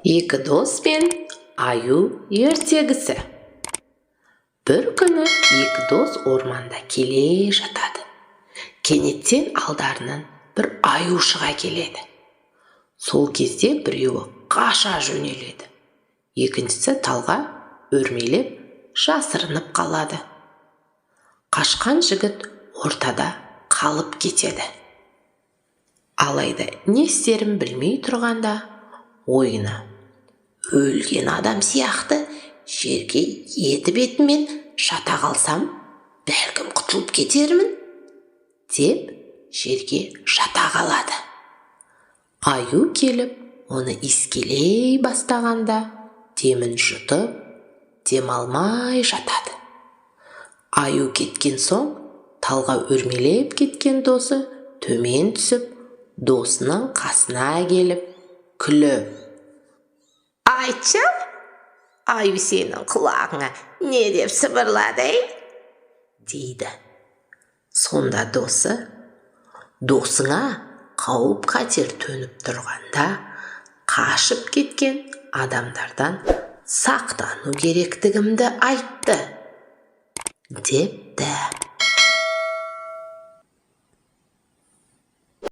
Екі дос пен аю ертегісі. Бір күні екі дос орманда келе жатады. Кенеттен алдарынан бір аю шыға келеді. Сол кезде біреуі қаша жөнеледі. Екіншісі талға өрмелеп жасырынып қалады. Қашқан жігіт ортада қалып кетеді. Алайда не істерін білмей тұрғанда ойына: өлген адам сияқты жерге еті бетімен жата қалсам, бәлкім құтылып кетермін, деп жерге жата қалады. Аю келіп, оны иіскелей бастағанда, демін жұтып, демалмай жатады. Аю кеткен соң, талға өрмелеп кеткен досы төмен түсіп, досының қасына келіп, күліп: «Айтшы, аю сенің құлағыңа не деп сыбырлады, дейді. Сонда досы: «Досыңа қауіп қатер төніп тұрғанда қашып кеткен адамдардан сақтану керектігімді айтты», депті.